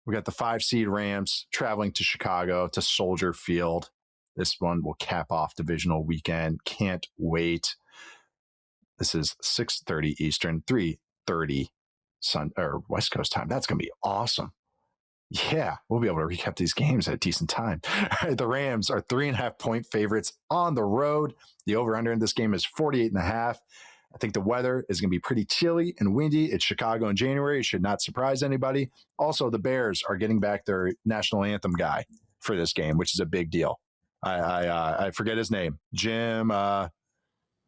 We got the 5 seed Rams traveling to Chicago to Soldier Field. This one will cap off divisional weekend. Can't wait. This is 6:30 Eastern, 3:30 or West Coast time. That's going to be awesome. Yeah, we'll be able to recap these games at a decent time. The Rams are 3.5 point favorites on the road. The over-under in this game is 48.5. I think the weather is going to be pretty chilly and windy. It's Chicago in January. It should not surprise anybody. Also, the Bears are getting back their national anthem guy for this game, which is a big deal. I forget his name. Jim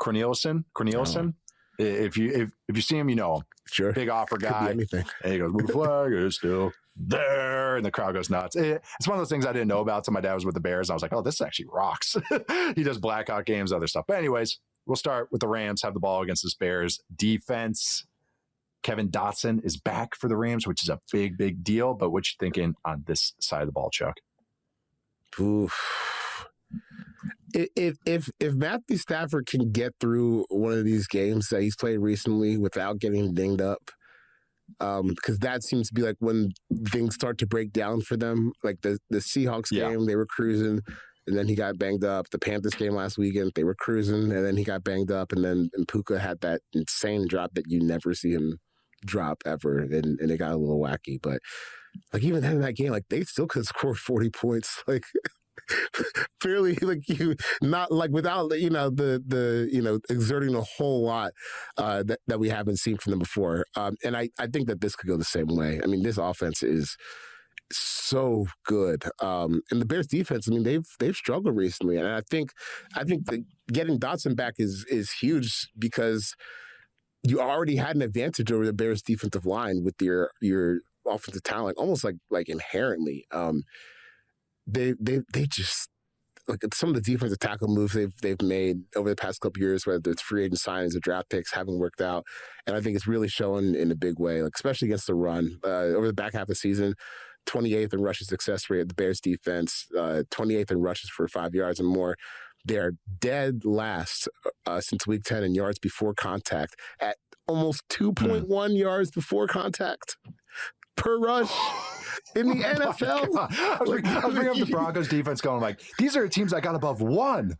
Cornelison. If you see him, you know him. Sure. Big opera guy. Anything. And he goes, "The flag is still there," and the crowd goes nuts. It's one of those things I didn't know about. So my dad was with the Bears. I was like, "Oh, this actually rocks." He does Blackhawk games, other stuff. But anyways, we'll start with the Rams. Have the ball against this Bears defense. Kevin Dotson is back for the Rams, which is a big deal. But what you thinking on this side of the ball, Chuck? Oof. If Matthew Stafford can get through one of these games that he's played recently without getting dinged up, because that seems to be like when things start to break down for them. Like the Seahawks game, they were cruising, and then he got banged up. The Panthers game last weekend, they were cruising, and then he got banged up, and Puka had that insane drop that you never see him drop ever, and it got a little wacky. But like even then in that game, like they still could score 40 points, like. Fairly like you not like without the exerting a whole lot that we haven't seen from them before, and I think that this could go the same way. I mean, this offense is so good, and the Bears defense, I mean, they've struggled recently, and I think that getting Dotson back is huge because you already had an advantage over the Bears defensive line with your offensive talent, almost like inherently. They just like some of the defensive tackle moves they've made over the past couple of years, whether it's free agent signings or draft picks, haven't worked out, and I think it's really showing in a big way, like especially against the run. Over the back half of the season, 28th in rushes success rate of the Bears defense, 28th in rushes for 5 yards and more. They are dead last since week 10 in yards before contact at almost 2.1 yards before contact per rush. In the NFL, I was bringing up the Broncos defense, going like, these are teams that got above 1.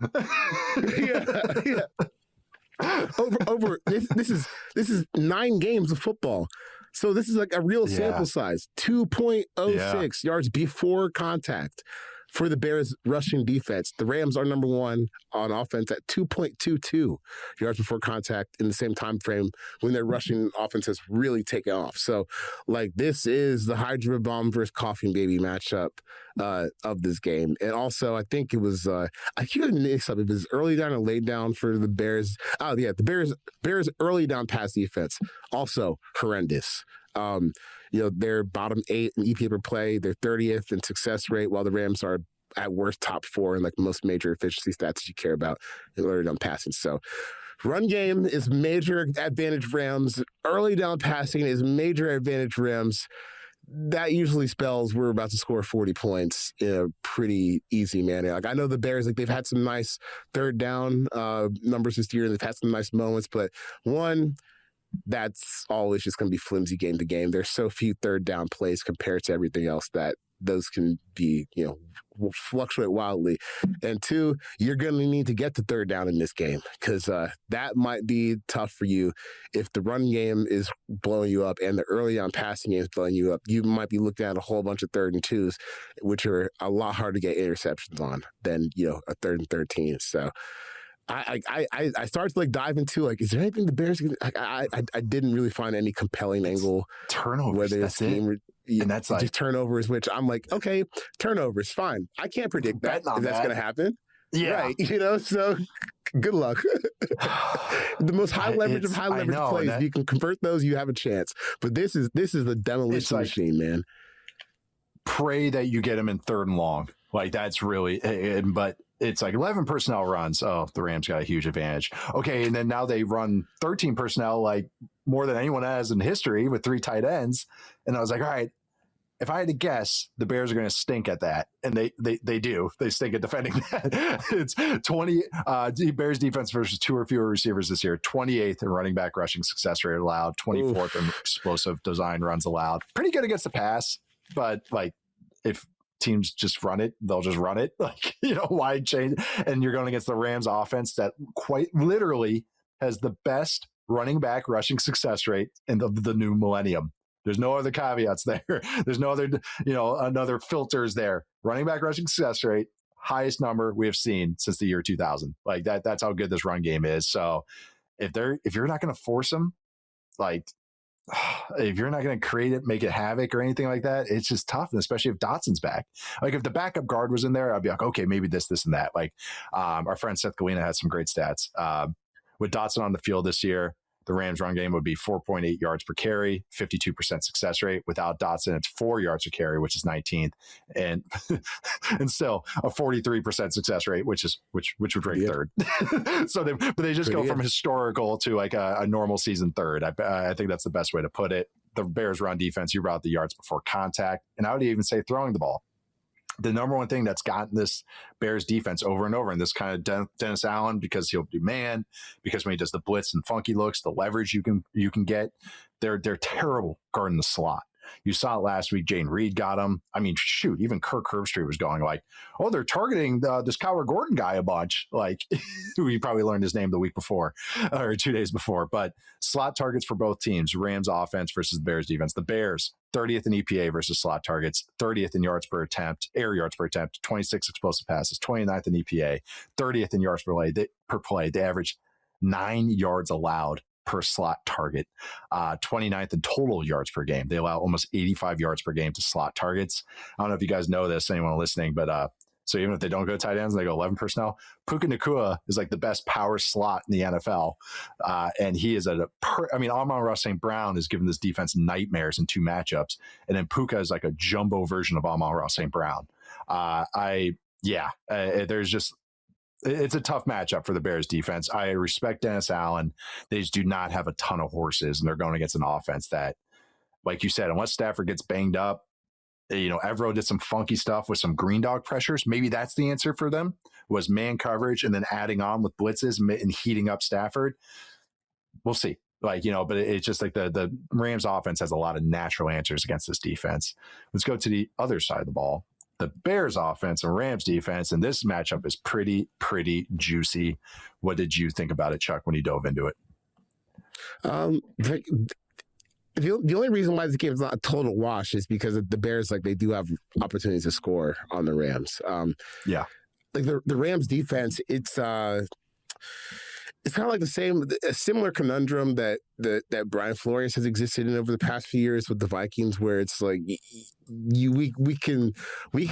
yeah. Over this is 9 games of football, so this is like a real sample size. 2.06 yards before contact for the Bears rushing defense. The Rams are number 1 on offense at 2.22 yards before contact in the same time frame when their rushing offense has really taken off. So, like, this is the Hydra Bomb versus Coughing Baby matchup of this game. And also, I think it was, I keep it mixed up. It was early down or late down for the Bears. Oh, yeah, the Bears early down pass defense, also horrendous. They're bottom 8 in EPA per play. They're 30th in success rate, while the Rams are at worst top 4 in like most major efficiency stats that you care about in early down passing. So run game is major advantage Rams. Early down passing is major advantage Rams. That usually spells we're about to score 40 points in a pretty easy manner. Like I know the Bears, like they've had some nice third down numbers this year. They've had some nice moments, but that's always just going to be flimsy game to game. There's so few third down plays compared to everything else that those can be, will fluctuate wildly. And 2, you're going to need to get to third down in this game because that might be tough for you. If the run game is blowing you up and the early down passing game is blowing you up, you might be looking at a whole bunch of 3rd and 2s, which are a lot harder to get interceptions on than, a 3rd and 13. So I started to dive into is there anything the Bears can, I didn't really find any compelling angle turnovers. Whether that's it. And that's just turnovers, which I'm like, okay, turnovers, fine. I can't predict that if that's going to happen. Yeah. Right. So good luck. The most high leverage of high leverage plays, if you can convert those, you have a chance. But this is the demolition machine, man. Pray that you get them in 3rd and long. That's really, but it's 11 personnel runs. Oh, the Rams got a huge advantage. Okay, and then now they run 13 personnel, more than anyone has in history with 3 tight ends. And I was like, all right, if I had to guess, the Bears are going to stink at that. And they do. They stink at defending that. It's 20 Bears defense versus 2 or fewer receivers this year. 28th in running back rushing success rate allowed. 24th in explosive design runs allowed. Pretty good against the pass. but like if teams just run it, they'll just run it. Like, why change? And you're going against the Rams offense that quite literally has the best running back rushing success rate in the new millennium. There's no other caveats there. There's no other, another filters there. Running back rushing success rate, highest number we have seen since the year 2000. Like that's how good this run game is. So if you're not going to force them, like if you're not going to create it, make it havoc or anything like that, it's just tough. And especially if Dotson's back. Like if the backup guard was in there, I'd be like, okay, maybe this, and that. Like our friend Seth Galina had some great stats. With Dotson on the field this year, the Rams run game would be 4.8 yards per carry, 52% success rate. Without Dotson, it's 4 yards per carry, which is 19th, and and still a 43% success rate, which would rank third. So they just go from historical to like a normal season third. I think that's the best way to put it. The Bears run defense, you brought the yards before contact, and I would even say throwing the ball. The number one thing that's gotten this Bears defense over and over, and this kind of Dennis Allen, because he'll do man, because when he does the blitz and funky looks, the leverage you can get, they're terrible guarding the slot. You saw it last week. Jane Reed got him. I mean, shoot, even Kirk Herbstreit was going like, oh, they're targeting this Kyler Gordon guy a bunch. Like, we probably learned his name the week before or 2 days before. But slot targets for both teams, Rams offense versus the Bears defense. The Bears, 30th in EPA versus slot targets, 30th in yards per attempt, air yards per attempt, 26 explosive passes, 29th in EPA, 30th in yards per play. They average 9 yards allowed per slot target, 29th in total yards per game. They allow almost 85 yards per game to slot targets. I don't know if you guys know this, anyone listening, but so even if they don't go tight ends and they go 11 personnel, Puka Nacua is like the best power slot in the NFL. And he is Amon-Ra St. Brown has given this defense nightmares in 2 matchups. And then Puka is like a jumbo version of Amon-Ra St. Brown. There's just, it's a tough matchup for the Bears defense. I respect Dennis Allen. They just do not have a ton of horses, and they're going against an offense that, like you said, unless Stafford gets banged up, Evero did some funky stuff with some green dog pressures. Maybe that's the answer for them, was man coverage and then adding on with blitzes and heating up Stafford. We'll see. But it's just like the Rams offense has a lot of natural answers against this defense. Let's go to the other side of the ball. The Bears offense and Rams defense, and this matchup is pretty juicy. What did you think about it, Chuck, when you dove into it? The only reason why this game is not a total wash is because the Bears, like, they do have opportunities to score on the Rams. Yeah. Like the Rams defense, it's kind of like a similar conundrum that Brian Flores has existed in over the past few years with the Vikings, where it's like we can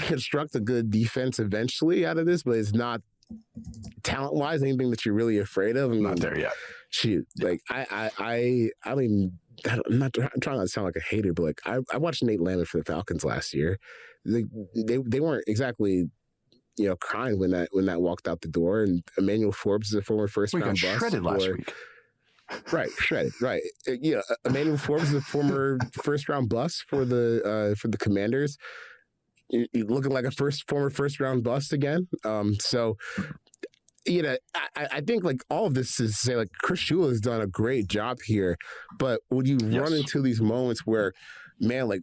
construct a good defense eventually out of this, but it's not talent-wise anything that you're really afraid of. Not there yet. Shoot, like I'm trying not to sound like a hater, but like I watched Nate Lamont for the Falcons last year. They weren't exactly crying when that walked out the door. And Emmanuel Forbes is a former first-round bust. Shredded last week. Right, shredded. Right, Emmanuel Forbes is a former first-round bust for the Commanders. You're looking like a former first-round bust again. So, I think like all of this is to say like Chris Shula has done a great job here, but when you run into these moments where, man, like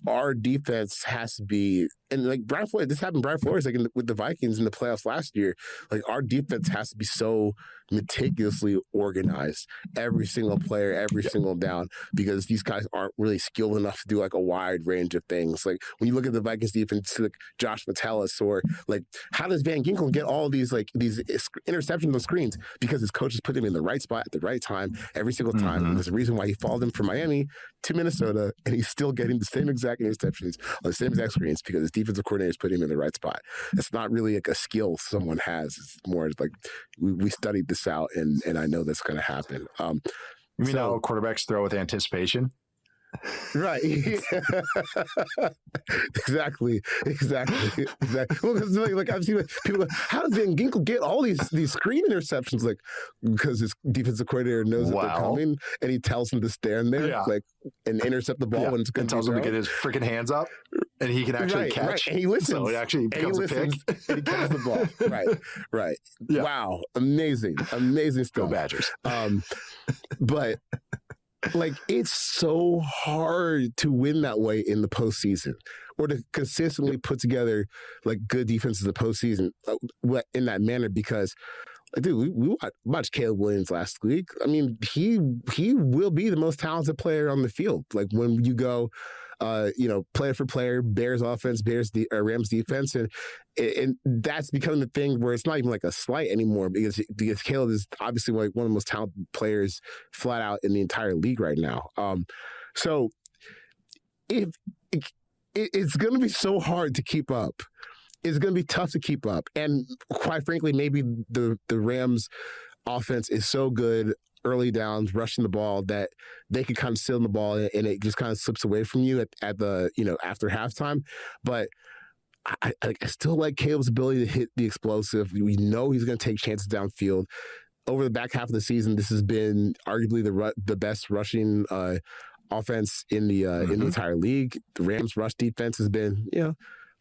our defense has to be, and like Brian Flores, this happened. Brian Flores, like with the Vikings in the playoffs last year, like our defense has to be so meticulously organized, every single player, every single down, because these guys aren't really skilled enough to do like a wide range of things. Like when you look at the Vikings defense, like Josh Metellus, or like how does Van Ginkel get all these interceptions on screens? Because his coaches put him in the right spot at the right time every single time. And there's a reason why he followed him from Miami to Minnesota, and he's still getting the same exact interceptions on the same exact screens because his defensive coordinators put him in the right spot. It's not really like a skill someone has. It's more like we studied this out, and I know that's going to happen. You mean how quarterbacks throw with anticipation? Right. Exactly. Well, like I've seen people go, how does Van Ginkel get all these screen interceptions? Like, because his defensive coordinator knows that they're coming, and he tells him to stand there, and intercept the ball when it's going to be tells him to get his freaking hands up, and he can actually catch. Right. And he listens. So it actually becomes a pick. And he catches the ball. Right. Yeah. Wow. Amazing stuff. Go Badgers. But Like, it's so hard to win that way in the postseason, or to consistently put together like good defenses in the postseason in that manner. Because, dude, we watched Caleb Williams last week. I mean, he will be the most talented player on the field. Like, when you go, player for player, Bears offense, Rams defense, and that's becoming the thing where it's not even like a slight anymore, because Caleb is obviously like one of the most talented players flat out in the entire league right now. So it's going to be so hard to keep up. It's going to be tough to keep up, and quite frankly, maybe the Rams offense is so good early downs, rushing the ball, that they could kind of sit on the ball and it just kind of slips away from you at the, after halftime. But I still like Caleb's ability to hit the explosive. We know he's going to take chances downfield. Over the back half of the season, this has been arguably the best rushing offense in the entire league. The Rams' rush defense has been,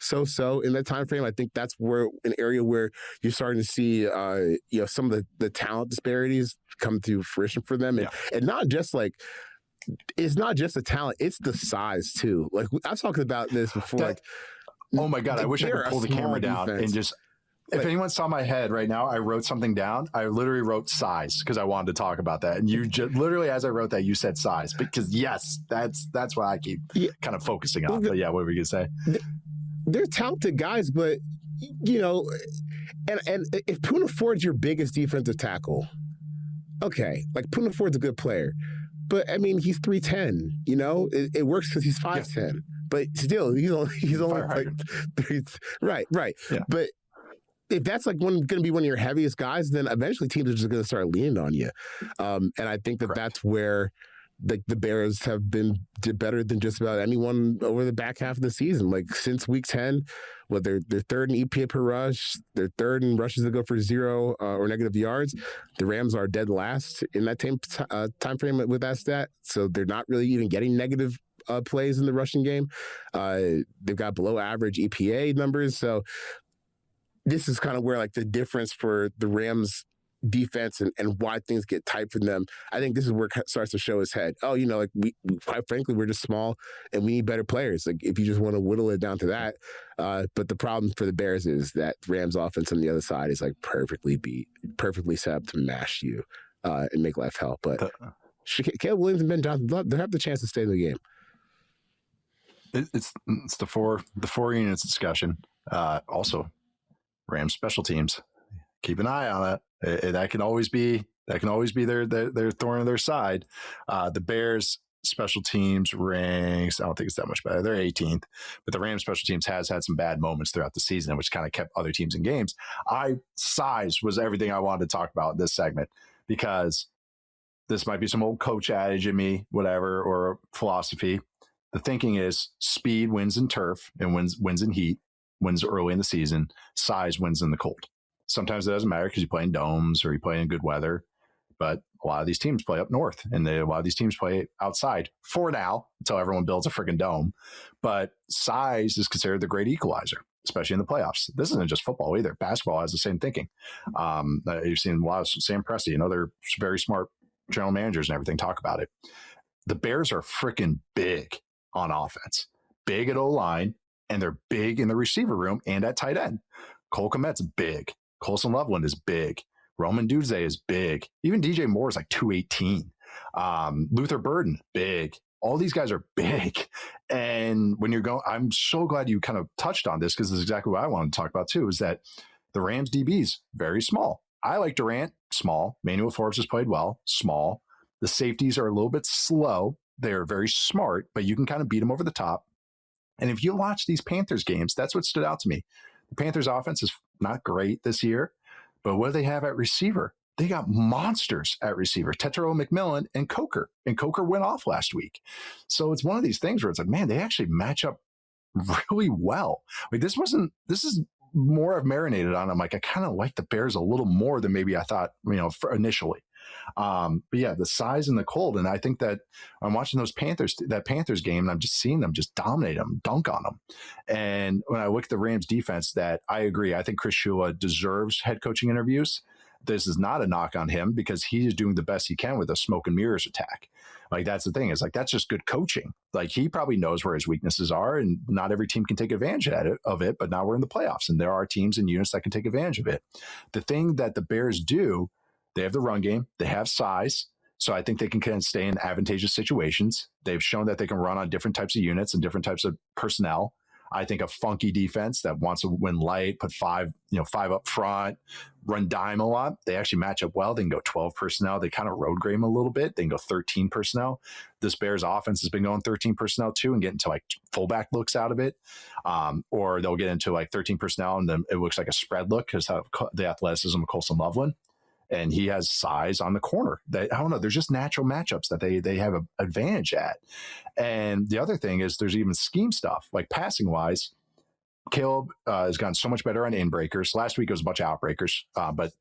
so in that time frame. I think that's where an area where you're starting to see some of the talent disparities come to fruition for them, and not just like, it's not just the talent, it's the size too. Like, I was talking about this before. Oh my God, I wish I could pull the camera down and just. If anyone saw my head right now, I wrote something down. I literally wrote size because I wanted to talk about that. And you just literally, as I wrote that, you said size, because yes, that's what I keep kind of focusing on. But yeah, what were you gonna say? They're talented guys, but and if Poona Ford's your biggest defensive tackle, okay, like, Poona Ford's a good player, but I mean, he's 3'10", it works because he's 5'10", but still he's only like right. Yeah. But if that's like going to be one of your heaviest guys, then eventually teams are just going to start leaning on you, and I think that's where the Bears have been better than just about anyone over the back half of the season. Like, since week 10, they're third in EPA per rush, they're third in rushes that go for 0 or negative yards. The Rams are dead last in that time frame with that stat. So they're not really even getting negative plays in the rushing game. They've got below average EPA numbers. So this is kind of where, like, the difference for the Rams defense and why things get tight for them. I think this is where it starts to show its head. Oh, like, we quite frankly, we're just small and we need better players. Like, if you just want to whittle it down to that. But the problem for the Bears is that Rams offense on the other side is like perfectly set up to mash you and make life hell. But Caleb Williams and Ben Johnson, they have the chance to stay in the game. It's the four units discussion. Also, Rams special teams. Keep an eye on it. That can always be their thorn on their side. The Bears special teams ranks, I don't think it's that much better. They're 18th, but the Rams special teams has had some bad moments throughout the season, which kind of kept other teams in games. Size was everything I wanted to talk about in this segment, because this might be some old coach adage in me, whatever, or philosophy. The thinking is speed wins in turf and wins in heat, wins early in the season. Size wins in the cold. Sometimes it doesn't matter because you play in domes or you play in good weather, but a lot of these teams play up north and a lot of these teams play outside for now until everyone builds a freaking dome. But size is considered the great equalizer, especially in the playoffs. This isn't just football either. Basketball has the same thinking. You've seen a lot of Sam Presti and other very smart general managers and everything talk about it. The Bears are freaking big on offense, big at O-line, and they're big in the receiver room and at tight end. Cole Kmet's big. Colson Loveland is big. Roman Dudzey is big. Even DJ Moore is like 218. Luther Burden, big. All these guys are big. And when you're going, I'm so glad you kind of touched on this, because this is exactly what I wanted to talk about too, is that the Rams DBs, very small. I like Durant, small. Manuel Forbes has played well, small. The safeties are a little bit slow. They're very smart, but you can kind of beat them over the top. And if you watch these Panthers games, that's what stood out to me. The Panthers offense is not great this year, but what do they have at receiver? They got monsters at receiver, Tetero McMillan and Coker. And Coker went off last week. So it's one of these things where it's like, man, they actually match up really well. Like, this is more I've marinated on. I'm like, I kind of like the Bears a little more than maybe I thought, initially. But yeah, the size and the cold. And I think that I'm watching that Panthers game, and I'm just seeing them just dominate them, dunk on them. And when I look at the Rams defense, that I agree. I think Chris Shula deserves head coaching interviews. This is not a knock on him, because he is doing the best he can with a smoke and mirrors attack. Like, that's the thing, is like, that's just good coaching. Like, he probably knows where his weaknesses are, and not every team can take advantage of it, but now we're in the playoffs and there are teams and units that can take advantage of it. The thing that the Bears do, they have the run game, they have size. So I think they can kind of stay in advantageous situations. They've shown that they can run on different types of units and different types of personnel. I think a funky defense that wants to win light, put five up front, run dime a lot. They actually match up well. They can go 12 personnel. They kind of road grade them a little bit. They can go 13 personnel. This Bears offense has been going 13 personnel too, and get into like fullback looks out of it. Or they'll get into like 13 personnel and then it looks like a spread look because of the athleticism of Colson Loveland. And he has size on the corner. I don't know. There's just natural matchups that they have an advantage at. And the other thing is there's even scheme stuff, like passing wise. Caleb has gotten so much better on in-breakers. Last week it was a bunch of out-breakers, but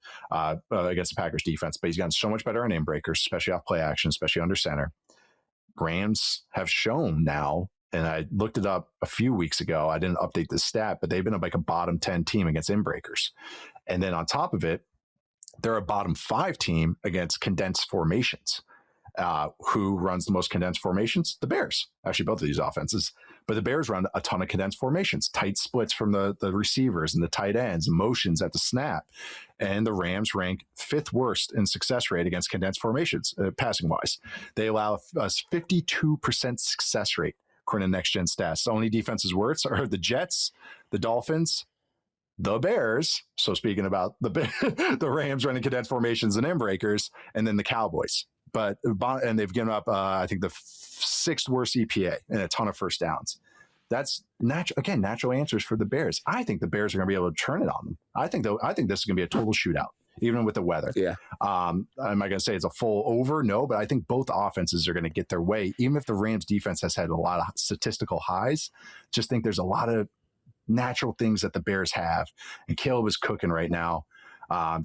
against the Packers defense. But he's gotten so much better on in-breakers, especially off play action, especially under center. Rams have shown now, and I looked it up a few weeks ago. I didn't update the stat, but they've been like a bottom 10 team against in-breakers. And then on top of it, they're a bottom 5 team against condensed formations. Who runs the most condensed formations? The Bears. Actually, both of these offenses. But the Bears run a ton of condensed formations, tight splits from the receivers and the tight ends, motions at the snap. And the Rams rank 5th worst in success rate against condensed formations, passing-wise. They allow us 52% success rate, according to Next Gen Stats. The only defenses worse are the Jets, the Dolphins, the Bears. So speaking about the Rams running condensed formations and in-breakers, and then the Cowboys. And they've given up, I think, the 6th worst EPA and a ton of first downs. That's natural answers for the Bears. I think the Bears are going to be able to turn it on them. I think this is going to be a total shootout, even with the weather. Yeah. Am I going to say it's a full over? No, but I think both offenses are going to get their way. Even if the Rams defense has had a lot of statistical highs, just think there's a lot of natural things that the Bears have. And Caleb is cooking right now.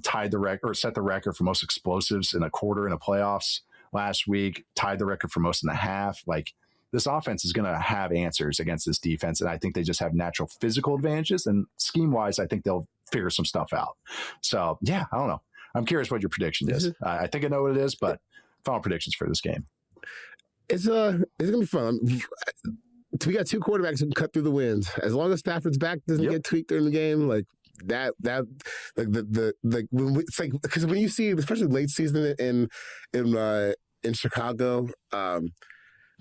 Tied the record, or set the record for most explosives in a quarter in the playoffs last week. Tied the record for most in the half. Like, this offense is going to have answers against this defense, and I think they just have natural physical advantages. And scheme wise, I think they'll figure some stuff out. So yeah, I don't know. I'm curious what your prediction is. I think I know what it is, but final predictions for this game. It's gonna be fun. We got 2 quarterbacks who can cut through the winds. As long as Stafford's back doesn't get tweaked during the game, like that it's like, because when you see, especially late season in Chicago,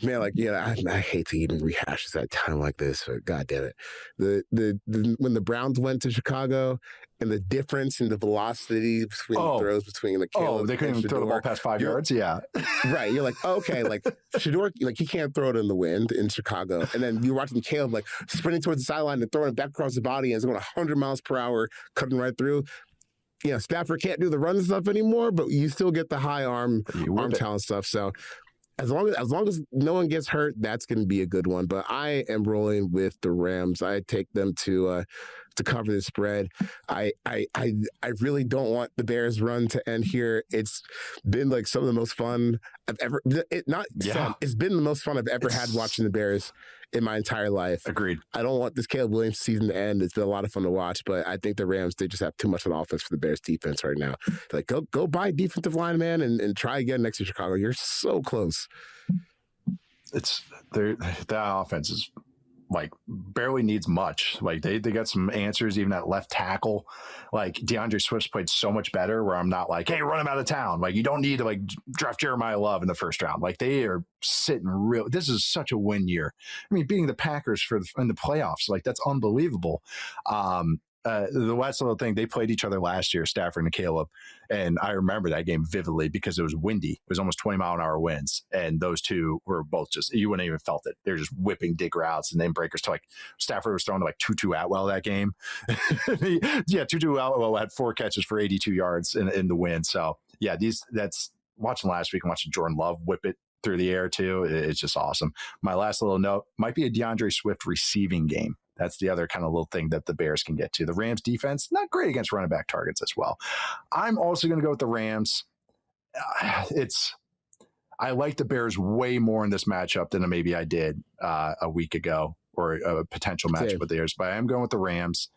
man, like, yeah, I hate to even rehash that time like this, but God damn it, the when the Browns went to Chicago and the difference in the velocity between the throws between the Caleb they couldn't even throw the ball past 5 yards. Yeah, right. You're like, okay, like Shador, like he can't throw it in the wind in Chicago, and then you're watching Caleb like sprinting towards the sideline and throwing it back across the body and it's going 100 miles per hour, cutting right through. You know, Stafford can't do the run stuff anymore, but you still get the high arm talent stuff. So as long as no one gets hurt, that's going to be a good one. But I am rolling with the Rams. I take them to cover the spread. I really don't want the Bears' run to end here. It's been like some of the most fun I've ever. It's been the most fun I've ever had watching the Bears in my entire life. Agreed. I don't want this Caleb Williams season to end. It's been a lot of fun to watch, but I think the Rams, they just have too much on offense for the Bears defense right now. Like, go buy a defensive line, man, and try again next to Chicago. You're so close. That offense is like barely needs much. Like they got some answers even at left tackle. Like DeAndre Swift's played so much better where I'm not like, hey, run him out of town. Like, you don't need to like draft Jeremiah Love in the first round. Like, they are sitting real. This is such a win year. I mean, beating the Packers in the playoffs, like, that's unbelievable. The last little thing, they played each other last year, Stafford and Caleb, and I remember that game vividly because it was windy. It was almost 20-mile-an-hour winds, and those two were both just, you wouldn't even felt it. They're just whipping dig routes and then breakers to, like, Stafford was throwing to like Tutu Atwell that game. Tutu Atwell had 4 catches for 82 yards in the win. So yeah, that's watching last week and watching Jordan Love whip it through the air too. It's just awesome. My last little note might be a DeAndre Swift receiving game. That's the other kind of little thing that the Bears can get to. The Rams defense, not great against running back targets as well. I'm also going to go with the Rams. I like the Bears way more in this matchup than maybe I did a week ago, or a potential matchup with theirs, but I am going with the Rams.